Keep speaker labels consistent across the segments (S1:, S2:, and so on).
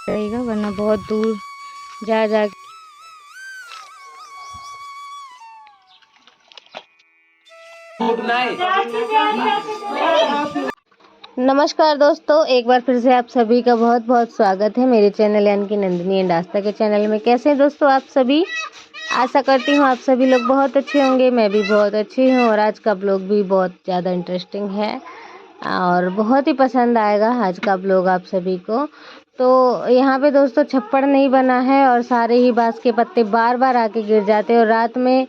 S1: रहेगा, वरना बहुत दूर जा जा। नमस्कार दोस्तों, एक बार फिर से आप सभी का बहुत बहुत स्वागत है मेरे चैनल यानी कि नंदिनी एंड आस्था के चैनल में। कैसे हैं दोस्तों आप सभी? आशा करती हूँ आप सभी लोग बहुत अच्छे होंगे। मैं भी बहुत अच्छी हूँ और आज का ब्लॉग भी बहुत ज़्यादा इंटरेस्टिंग है और बहुत ही पसंद आएगा आज का ब्लॉग आप सभी को। तो यहाँ पे दोस्तों छप्पड़ नहीं बना है और सारे ही बांस के पत्ते बार बार आके गिर जाते हैं। और रात में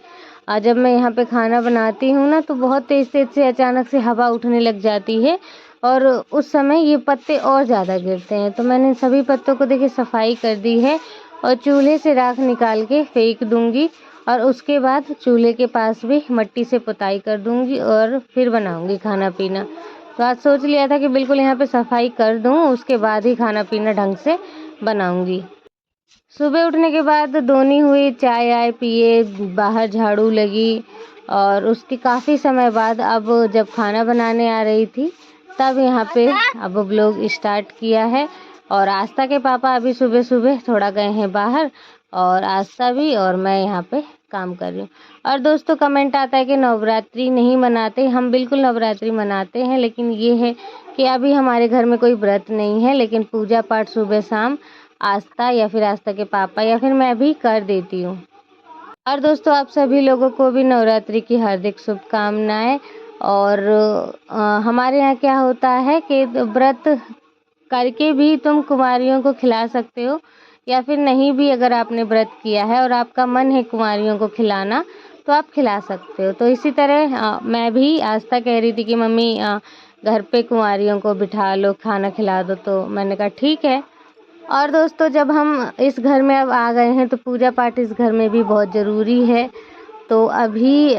S1: जब मैं यहाँ पे खाना बनाती हूँ ना, तो बहुत तेज़ तेज़ से अचानक से हवा उठने लग जाती है और उस समय ये पत्ते और ज़्यादा गिरते हैं। तो मैंने सभी पत्तों को देखिए सफाई कर दी है और चूल्हे से राख निकाल के फेंक दूंगी और उसके बाद चूल्हे के पास भी मिट्टी से पुताई कर दूंगी और फिर बनाऊंगी खाना पीना। तो आज सोच लिया था कि बिल्कुल यहाँ पे सफाई कर दूं, उसके बाद ही खाना पीना ढंग से बनाऊंगी। सुबह उठने के बाद धोनी हुई, चाय आय पिए, बाहर झाड़ू लगी और उसके काफ़ी समय बाद अब जब खाना बनाने आ रही थी तब यहाँ पे अब व्लॉग स्टार्ट किया है। और आस्था के पापा अभी सुबह सुबह थोड़ा गए हैं बाहर और आस्था भी और मैं यहाँ पे काम कर रही हूँ। और दोस्तों कमेंट आता है कि नवरात्रि नहीं मनाते, हम बिल्कुल नवरात्रि मनाते हैं, लेकिन ये है कि अभी हमारे घर में कोई व्रत नहीं है, लेकिन पूजा पाठ सुबह शाम आस्था या फिर आस्था के पापा या फिर मैं भी कर देती हूँ। और दोस्तों आप सभी लोगों को भी नवरात्रि की हार्दिक शुभकामनाएं। और हमारे यहाँ क्या होता है कि व्रत करके भी तुम कुंवारियों को खिला सकते हो या फिर नहीं भी, अगर आपने व्रत किया है और आपका मन है कुंवारियों को खिलाना तो आप खिला सकते हो। तो इसी तरह मैं भी, आस्था कह रही थी कि मम्मी घर पे कुंवारियों को बिठा लो, खाना खिला दो, तो मैंने कहा ठीक है। और दोस्तों जब हम इस घर में अब आ गए हैं तो पूजा पाठ इस घर में भी बहुत ज़रूरी है। तो अभी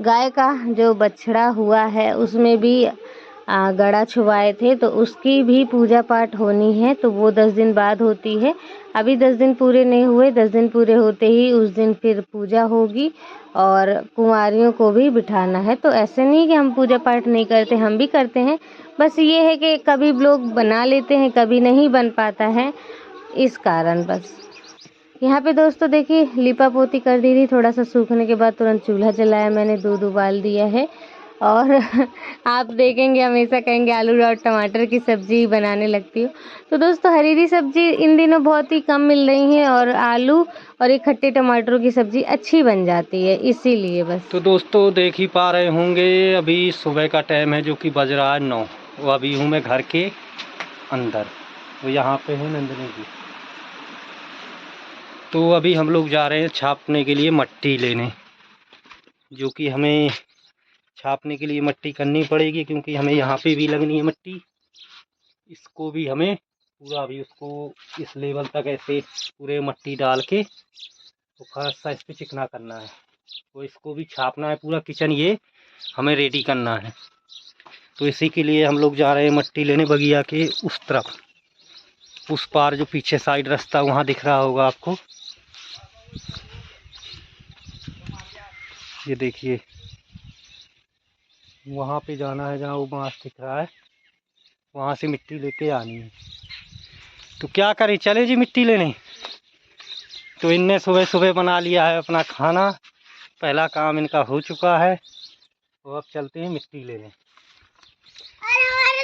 S1: गाय का जो बछड़ा हुआ है उसमें भी गड़ा छुआए थे, तो उसकी भी पूजा पाठ होनी है। तो वो 10 दिन बाद होती है। अभी 10 दिन पूरे नहीं हुए, 10 दिन पूरे होते ही उस दिन फिर पूजा होगी और कुंवारियों को भी बिठाना है। तो ऐसे नहीं कि हम पूजा पाठ नहीं करते, हम भी करते हैं। बस ये है कि कभी लोग बना लेते हैं, कभी नहीं बन पाता है, इस कारण बस। यहाँ पे दोस्तों देखिए लिपा पोती कर दी थी, थोड़ा सा सूखने के बाद तुरंत चूल्हा जलाया मैंने, दूध उबाल दिया है। और आप देखेंगे हमेशा कहेंगे आलू और टमाटर की सब्जी बनाने लगती हूँ। तो दोस्तों हरी सब्जी इन दिनों बहुत ही कम मिल रही है और आलू और एक खट्टे टमाटरों की सब्जी अच्छी बन जाती है, इसीलिए बस।
S2: तो दोस्तों देख ही पा रहे होंगे अभी सुबह का टाइम है, जो कि बज रहा है 9। वो अभी हूँ मैं घर के अंदर, तो यहाँ पे है नंदिनी जी। तो अभी हम लोग जा रहे हैं छापने के लिए मट्टी लेने, जो कि हमें छापने के लिए मट्टी करनी पड़ेगी, क्योंकि हमें यहाँ पे भी लगनी है मट्टी। इसको भी हमें पूरा अभी उसको इस लेवल तक ऐसे पूरे मट्टी डाल के तो खास सा इस पर चिकना करना है। तो इसको भी छापना है, पूरा किचन ये हमें रेडी करना है। तो इसी के लिए हम लोग जा रहे हैं मट्टी लेने बगिया के उस तरफ, उस पार जो पीछे साइड रास्ता वहाँ दिख रहा होगा आपको, ये देखिए वहाँ पे जाना है, जहाँ वो बाँस दिख रहा है वहाँ से मिट्टी लेके आनी है। तो क्या करें, चले जी मिट्टी लेने। तो इनने सुबह सुबह बना लिया है अपना खाना, पहला काम इनका हो चुका है। तो अब चलते हैं मिट्टी लेने।
S3: अरे हमारा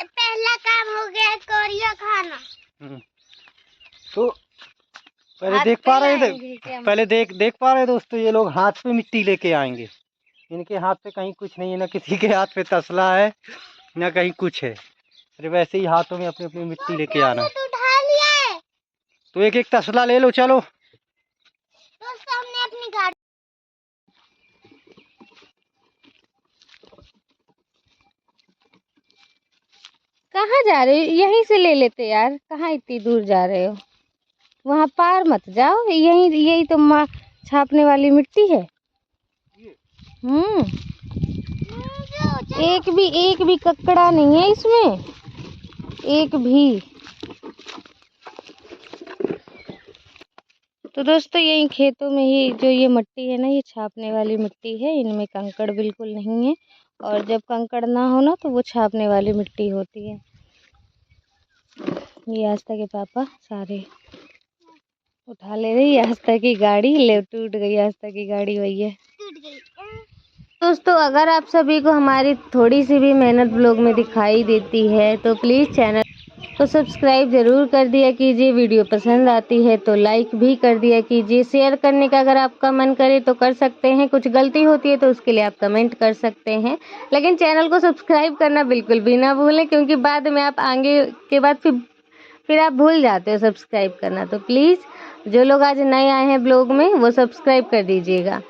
S3: पहला काम हो गया कोरिया खाना।
S2: तो पहले देख पा रहे थे, पहले देख पा रहे दोस्तों, ये लोग हाथ पे मिट्टी लेके आएंगे। इनके हाथ पे कहीं कुछ नहीं है, ना किसी के हाथ पे तसला है ना कहीं कुछ है, सिर्फ वैसे ही हाथों में अपनी अपनी मिट्टी लेके आना।
S3: तो उठा लिया है,
S2: तो एक एक तसला ले लो, चलो।
S3: तो हमने अपनी गाड़ी
S1: कहाँ जा रहे हो? यहीं से ले लेते यार, कहाँ इतनी दूर जा रहे हो? वहाँ पार मत जाओ, यही यही तो छापने वाली मिट्टी है। एक भी ककड़ा नहीं है इसमें, एक भी। तो दोस्तों यही खेतों में ही जो ये मिट्टी है ना, ये छापने वाली मिट्टी है। इनमें कंकड़ बिल्कुल नहीं है, और जब कंकड़ ना हो ना तो वो छापने वाली मिट्टी होती है। ये आस्था के पापा सारे उठा ले रही। आस्था की गाड़ी ले टूट गई, आस्था की गाड़ी वही है। दोस्तों अगर आप सभी को हमारी थोड़ी सी भी मेहनत ब्लॉग में दिखाई देती है तो प्लीज़ चैनल को सब्सक्राइब ज़रूर कर दिया कीजिए। वीडियो पसंद आती है तो लाइक भी कर दिया कीजिए। शेयर करने का अगर आपका मन करे तो कर सकते हैं। कुछ गलती होती है तो उसके लिए आप कमेंट कर सकते हैं, लेकिन चैनल को सब्सक्राइब करना बिल्कुल भी ना भूलें, क्योंकि बाद में आप आगे के बाद फिर आप भूल जाते हो सब्सक्राइब करना। तो प्लीज़ जो लोग आज नए आए हैं ब्लॉग में वो सब्सक्राइब कर दीजिएगा।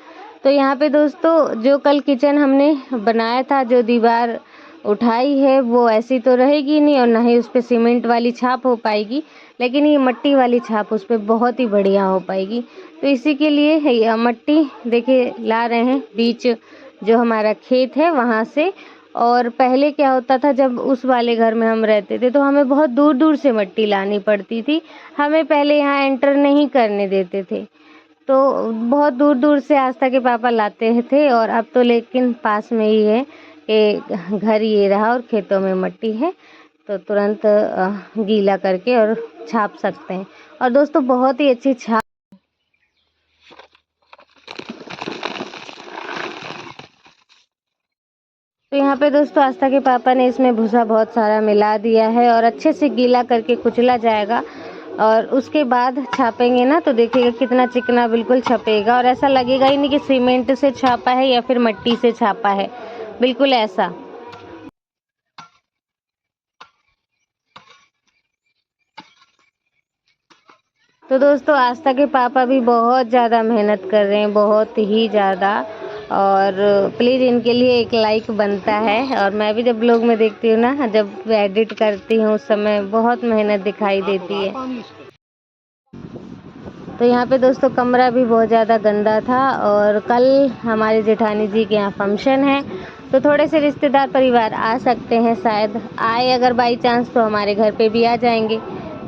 S1: तो यहाँ पे दोस्तों जो कल किचन हमने बनाया था, जो दीवार उठाई है वो ऐसी तो रहेगी नहीं, और ना ही उस पर सीमेंट वाली छाप हो पाएगी, लेकिन ये मट्टी वाली छाप उस पर बहुत ही बढ़िया हो पाएगी। तो इसी के लिए मट्टी देखिए ला रहे हैं बीच जो हमारा खेत है वहाँ से। और पहले क्या होता था, जब उस वाले घर में हम रहते थे तो हमें बहुत दूर दूर से मट्टी लानी पड़ती थी। हमें पहले यहाँ एंटर नहीं करने देते थे, तो बहुत दूर दूर से आस्था के पापा लाते थे। और अब तो लेकिन पास में ही है कि घर ये रहा और खेतों में मट्टी है, तो तुरंत गीला करके और छाप सकते हैं। और दोस्तों बहुत ही अच्छी छाप। तो यहाँ पे दोस्तों आस्था के पापा ने इसमें भूसा बहुत सारा मिला दिया है और अच्छे से गीला करके कुचला जाएगा, और उसके बाद छापेंगे ना तो देखिएगा कितना चिकना बिल्कुल छपेगा, और ऐसा लगेगा ही नहीं कि सीमेंट से छापा है या फिर मिट्टी से छापा है, बिल्कुल ऐसा। तो दोस्तों आस्था के पापा भी बहुत ज़्यादा मेहनत कर रहे हैं, बहुत ही ज़्यादा, और प्लीज़ इनके लिए एक लाइक बनता है। और मैं भी जब ब्लॉग में देखती हूँ ना, जब एडिट करती हूँ उस समय बहुत मेहनत दिखाई देती है। तो यहाँ पे दोस्तों कमरा भी बहुत ज़्यादा गंदा था, और कल हमारे जेठानी जी के यहाँ फंक्शन है, तो थोड़े से रिश्तेदार परिवार आ सकते हैं, शायद आए अगर बाई चांस तो हमारे घर पे भी आ जाएंगे।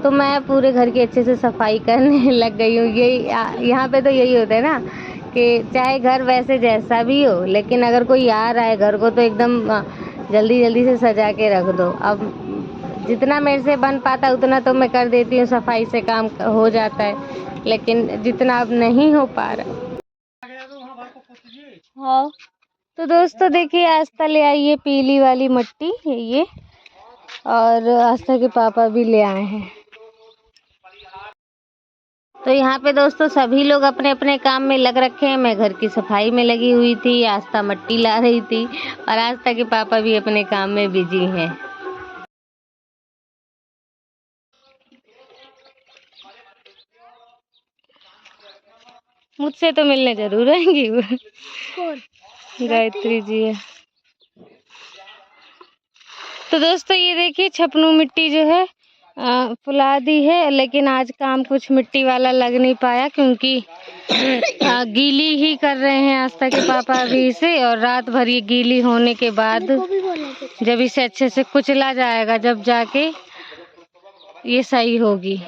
S1: तो मैं पूरे घर की अच्छे से सफाई करने लग गई हूँ। यही यहाँ पे तो यही होता है ना कि चाहे घर वैसे जैसा भी हो, लेकिन अगर कोई आ रहा है घर को तो एकदम जल्दी जल्दी से सजा के रख दो। अब जितना मेरे से बन पाता उतना तो मैं कर देती हूँ, सफाई से काम हो जाता है, लेकिन जितना अब नहीं हो पा रहा। हाँ तो दोस्तों देखिए आस्था ले आई है पीली वाली मिट्टी ये, और आस्था के पापा भी ले आए हैं। तो यहाँ पे दोस्तों सभी लोग अपने अपने काम में लग रखे हैं। मैं घर की सफाई में लगी हुई थी, आस्था मिट्टी ला रही थी, और आस्था के पापा भी अपने काम में बिजी हैं। मुझसे तो मिलने जरूर आएंगी वो। गायत्री जी है। तो दोस्तों ये देखिए छपनू मिट्टी जो है फुला दी है, लेकिन आज काम कुछ मिट्टी वाला लग नहीं पाया, क्योंकि गीली ही कर रहे हैं आस्था के पापा अभी इसे, और रात भर ये गीली होने के बाद जब इसे अच्छे से कुचला जाएगा, जब जाके ये सही होगी।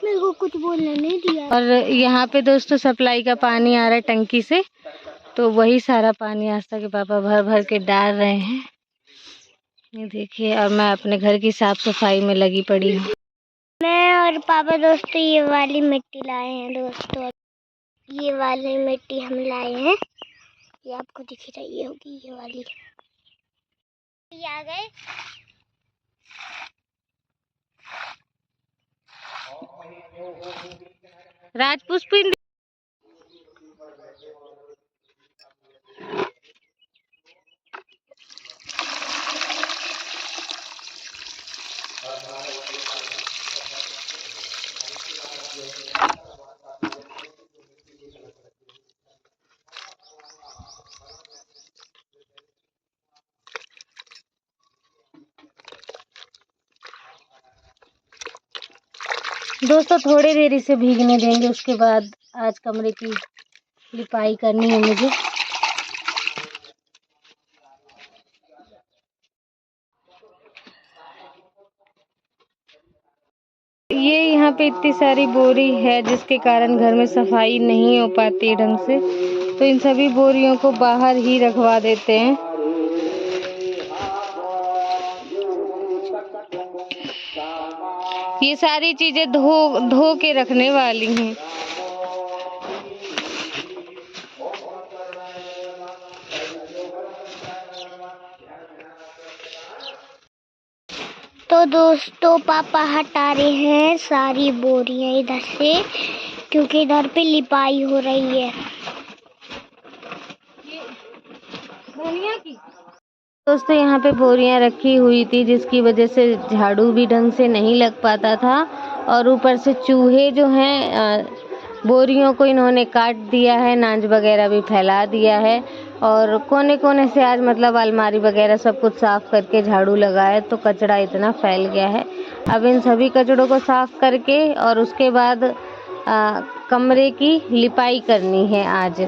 S3: मेरे को कुछ बोलने नहीं दिया।
S1: और यहाँ पे दोस्तों सप्लाई का पानी आ रहा है टंकी से, तो वही सारा पानी आस्था के पापा भर भर के डाल रहे हैं। ये देखिए, और मैं अपने घर की साफ सफाई में लगी पड़ी हूँ।
S3: मैं और पापा दोस्तों ये वाली मिट्टी लाए हैं दोस्तों, ये वाली मिट्टी हम लाए हैं, ये आपको दिख रही होगी ये वाली। ये आ गए।
S1: राजपुष्पिंडी दोस्तों थोड़ी देर इसे भीगने देंगे, उसके बाद आज कमरे की लिपाई करनी है मुझे। ये यहाँ पे इतनी सारी बोरी है जिसके कारण घर में सफाई नहीं हो पाती ढंग से, तो इन सभी बोरियों को बाहर ही रखवा देते हैं। ये सारी चीजें धो के रखने वाली हैं।
S3: तो दोस्तों पापा हटा रहे हैं सारी बोरियां इधर से, क्योंकि इधर पे लिपाई हो रही है।
S1: दोस्तों यहाँ पे बोरियां रखी हुई थी जिसकी वजह से झाड़ू भी ढंग से नहीं लग पाता था, और ऊपर से चूहे जो हैं बोरियों को इन्होंने काट दिया है, नाज वगैरह भी फैला दिया है, और कोने कोने से आज मतलब अलमारी वगैरह सब कुछ साफ करके झाड़ू लगाए तो कचरा इतना फैल गया है। अब इन सभी कचड़ों को साफ करके और उसके बाद कमरे की लिपाई करनी है आज।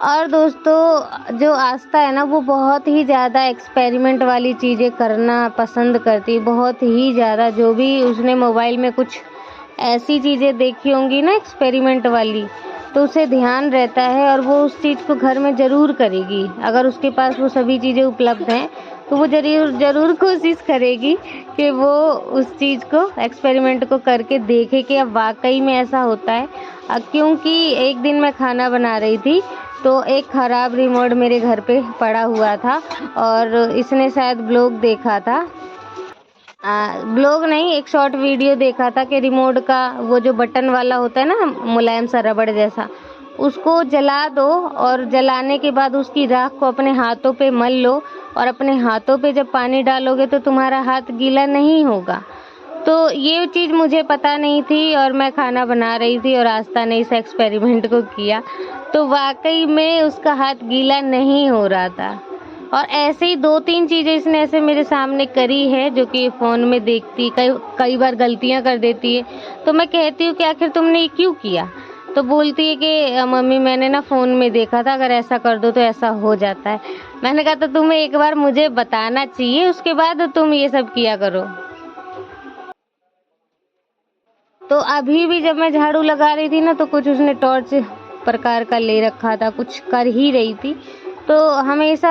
S1: और दोस्तों जो आस्था है ना, वो बहुत ही ज़्यादा एक्सपेरिमेंट वाली चीज़ें करना पसंद करती, बहुत ही ज़्यादा। जो भी उसने मोबाइल में कुछ ऐसी चीज़ें देखी होंगी ना एक्सपेरिमेंट वाली, तो उसे ध्यान रहता है और वो उस चीज़ को घर में ज़रूर करेगी। अगर उसके पास वो सभी चीज़ें उपलब्ध हैं तो वो ज़रूर कोशिश करेगी कि वो उस चीज़ को एक्सपेरिमेंट को करके देखे कि अब वाकई में ऐसा होता है। क्योंकि एक दिन मैं खाना बना रही थी तो एक ख़राब रिमोट मेरे घर पे पड़ा हुआ था, और इसने शायद ब्लॉग देखा था, ब्लॉग नहीं, एक शॉर्ट वीडियो देखा था कि रिमोट का वो जो बटन वाला होता है ना, मुलायम सा रबड़ जैसा, उसको जला दो और जलाने के बाद उसकी राख को अपने हाथों पे मल लो, और अपने हाथों पे जब पानी डालोगे तो तुम्हारा हाथ गीला नहीं होगा। तो ये चीज़ मुझे पता नहीं थी और मैं खाना बना रही थी और आस्था ने इस एक्सपेरिमेंट को किया, तो वाकई में उसका हाथ गीला नहीं हो रहा था। और ऐसे ही 2-3 चीज़ें इसने ऐसे मेरे सामने करी है जो कि फ़ोन में देखती कई बार गलतियां कर देती है। तो मैं कहती हूँ कि आखिर तुमने ये क्यों किया, तो बोलती है कि मम्मी मैंने ना फ़ोन में देखा था, अगर ऐसा कर दो तो ऐसा हो जाता है। मैंने कहा तो तुम्हें एक बार मुझे बताना चाहिए, उसके बाद तुम ये सब किया करो। तो अभी भी जब मैं झाड़ू लगा रही थी ना, तो कुछ उसने टॉर्च प्रकार का ले रखा था, कुछ कर ही रही थी। तो हमेशा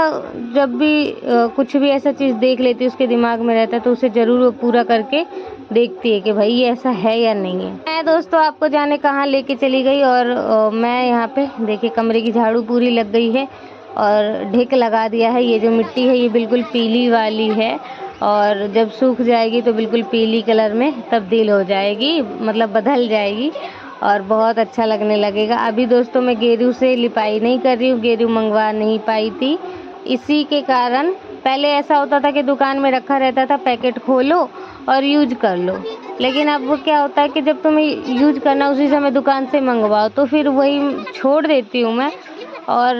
S1: जब भी कुछ भी ऐसा चीज़ देख लेती उसके दिमाग में रहता है, तो उसे ज़रूर वो पूरा करके देखती है कि भाई ये ऐसा है या नहीं है। मैं दोस्तों आपको जाने कहाँ लेके चली गई, और मैं यहाँ पे देखिए कमरे की झाड़ू पूरी लग गई है और ढेक लगा दिया है। ये जो मिट्टी है ये बिल्कुल पीली वाली है, और जब सूख जाएगी तो बिल्कुल पीली कलर में तब्दील हो जाएगी, मतलब बदल जाएगी और बहुत अच्छा लगने लगेगा। अभी दोस्तों मैं गेरू से लिपाई नहीं कर रही हूँ, गेरू मंगवा नहीं पाई थी, इसी के कारण। पहले ऐसा होता था कि दुकान में रखा रहता था, पैकेट खोलो और यूज कर लो, लेकिन अब वो क्या होता है कि जब तुम्हें यूज करना उसी समय दुकान से मंगवाओ, तो फिर वही छोड़ देती हूँ मैं। और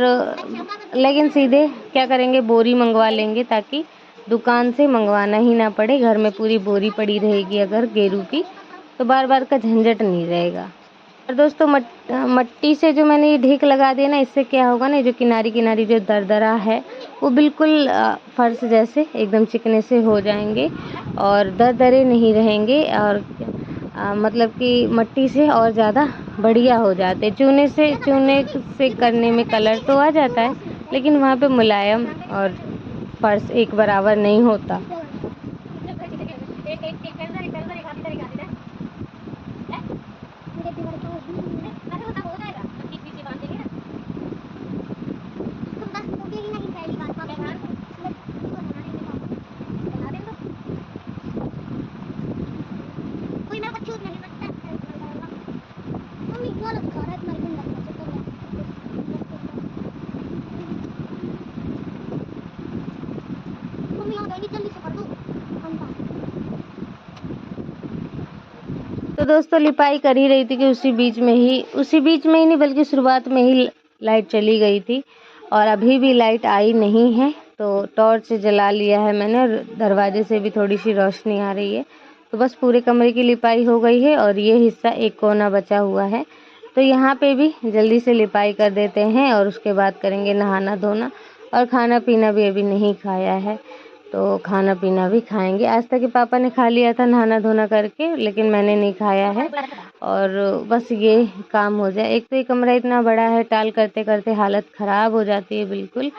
S1: लेकिन सीधे क्या करेंगे, बोरी मंगवा लेंगे ताकि दुकान से मंगवाना ही ना पड़े। घर में पूरी बोरी पड़ी रहेगी अगर गेरू की, तो बार बार का झंझट नहीं रहेगा। और दोस्तों मट्टी से जो मैंने ये ढेक लगा दिया ना, इससे क्या होगा ना, जो किनारी किनारी जो दरदरा है वो बिल्कुल फर्श जैसे एकदम चिकने से हो जाएंगे और दरदरे नहीं रहेंगे, और मतलब कि मट्टी से और ज़्यादा बढ़िया हो जाते। चूने से करने में कलर तो आ जाता है, लेकिन वहाँ पे मुलायम और फर्श एक बराबर नहीं होता। तो दोस्तों लिपाई कर ही रही थी कि उसी बीच में ही नहीं बल्कि शुरुआत में ही लाइट चली गई थी और अभी भी लाइट आई नहीं है। तो टॉर्च जला लिया है मैंने और दरवाजे से भी थोड़ी सी रोशनी आ रही है। तो बस पूरे कमरे की लिपाई हो गई है और ये हिस्सा एक कोना बचा हुआ है। तो यहाँ पे भी जल्दी से लिपाई कर देते हैं और उसके बाद करेंगे नहाना धोना। और खाना पीना भी अभी नहीं खाया है, तो खाना पीना भी खाएंगे। आज तक के पापा ने खा लिया था नहाना धोना करके, लेकिन मैंने नहीं खाया है। और बस ये काम हो जाए। एक तो ये कमरा इतना बड़ा है, टाल करते करते हालत ख़राब हो जाती है बिल्कुल।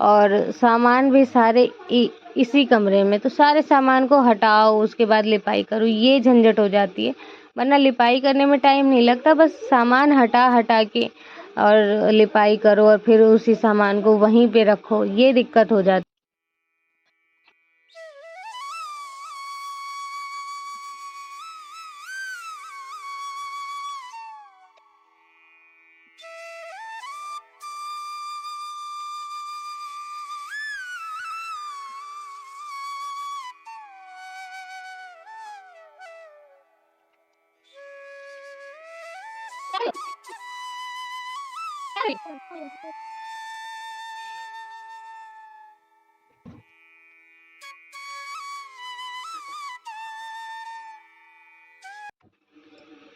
S1: और सामान भी सारे इसी कमरे में, तो सारे सामान को हटाओ उसके बाद लिपाई करो, ये झंझट हो जाती है। वरना लिपाई करने में टाइम नहीं लगता, बस सामान हटा हटा के और लिपाई करो और फिर उसी सामान को वहीं पे रखो, ये दिक्कत हो जाती है।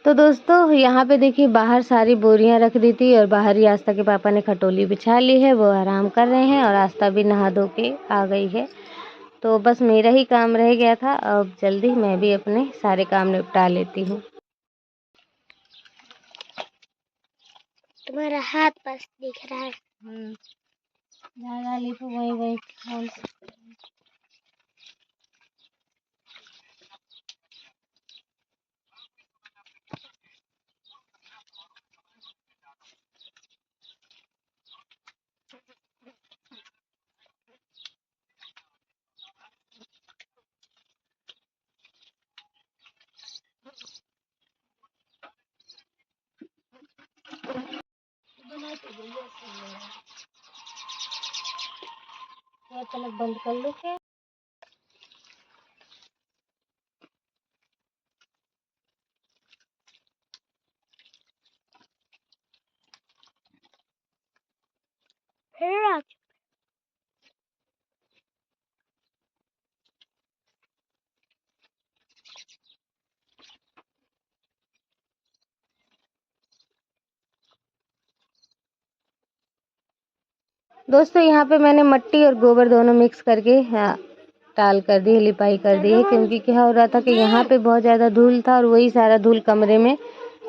S1: तो दोस्तों यहाँ पे देखिए बाहर सारी बोरियां रख दी थी और बाहर ही आस्था के पापा ने खटोली बिछा ली है, वो आराम कर रहे हैं और आस्था भी नहा धो के आ गई है। तो बस मेरा ही काम रह गया था, अब जल्दी मैं भी अपने सारे काम निपटा लेती हूँ।
S3: तुम्हारा हाथ बस दिख रहा है।
S1: झागा ली तो वही तलक बंद कर लो क्या?
S3: फिर आज
S1: दोस्तों यहाँ पे मैंने मिट्टी और गोबर दोनों मिक्स करके टाल कर दी है, लिपाई कर दी है। क्योंकि क्या हो रहा था कि यहाँ पे बहुत ज़्यादा धूल था और वही सारा धूल कमरे में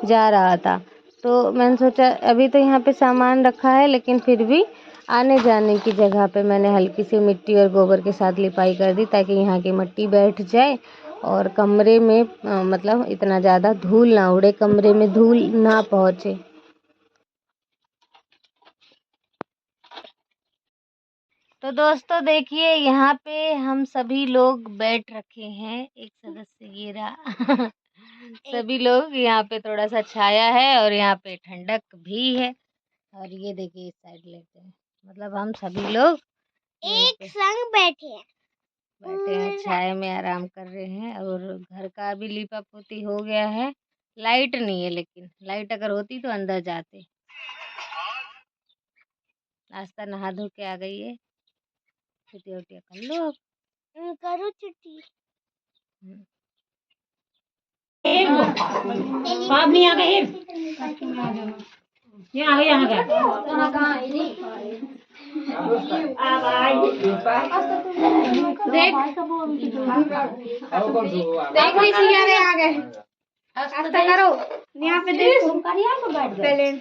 S1: जा रहा था। तो मैंने सोचा अभी तो यहाँ पे सामान रखा है, लेकिन फिर भी आने जाने की जगह पे मैंने हल्की सी मिट्टी और गोबर के साथ लिपाई कर दी, ताकि यहाँ की मिट्टी बैठ जाए और कमरे में मतलब इतना ज़्यादा धूल ना उड़े, कमरे में धूल ना पहुँचे। तो दोस्तों देखिए यहाँ पे हम सभी लोग बैठ रखे हैं, एक सदस्य ये रहा सभी लोग यहाँ पे थोड़ा सा छाया है और यहाँ पे ठंडक भी है। और ये देखिए इस साइड लेते हैं, मतलब हम सभी लोग
S3: एक संग बैठे
S1: हैं छाया में आराम कर रहे हैं। और घर का भी लीपा पोती हो गया है। लाइट नहीं है, लेकिन लाइट अगर होती तो अंदर जाते। नाश्ता नहा धो के आ गई है, छुट्टियाँ उट्टियाँ कर लो अब।
S3: करो छुट्टी।
S4: नहीं आ गए, ये आ गए, यहाँ गए।
S3: देख लीजिए यार आ गए। आस्था करो यहाँ पे देखो पहले।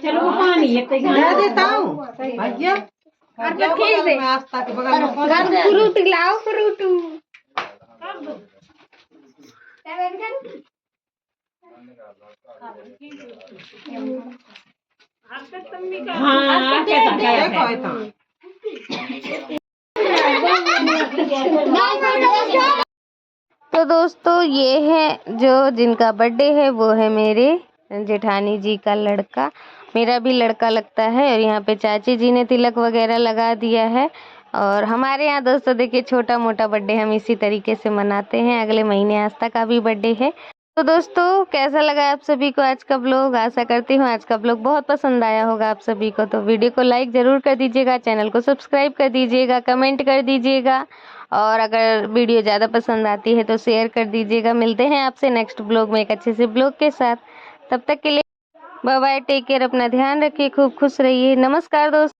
S4: चलो वो पानी है मैं देता हूँ भैया।
S3: खींच दे
S4: आस्था के बगल में
S3: फ्रूट लाओ फ्रूट।
S4: हाँ
S1: तो दोस्तों ये है जो जिनका बर्थडे है, वो है मेरे जेठानी जी का लड़का। मेरा भी लड़का लगता है। और यहाँ पे चाची जी ने तिलक वगैरह लगा दिया है। और हमारे यहाँ दोस्तों देखिए छोटा मोटा बर्थडे हम इसी तरीके से मनाते हैं। अगले महीने आस्था का भी बर्थडे है, तो दोस्तों कैसा लगा आप सभी को आज का ब्लॉग? आशा करती हूँ आज का ब्लॉग बहुत पसंद आया होगा आप सभी को। तो वीडियो को लाइक ज़रूर कर दीजिएगा, चैनल को सब्सक्राइब कर दीजिएगा, कमेंट कर दीजिएगा और अगर वीडियो ज़्यादा पसंद आती है तो शेयर कर दीजिएगा। मिलते हैं आपसे नेक्स्ट ब्लॉग में एक अच्छे से ब्लॉग के साथ। तब तक के लिए बाय बाय, टेक केयर, अपना ध्यान रखिए, खूब खुश रहिए। नमस्कार दोस्तों।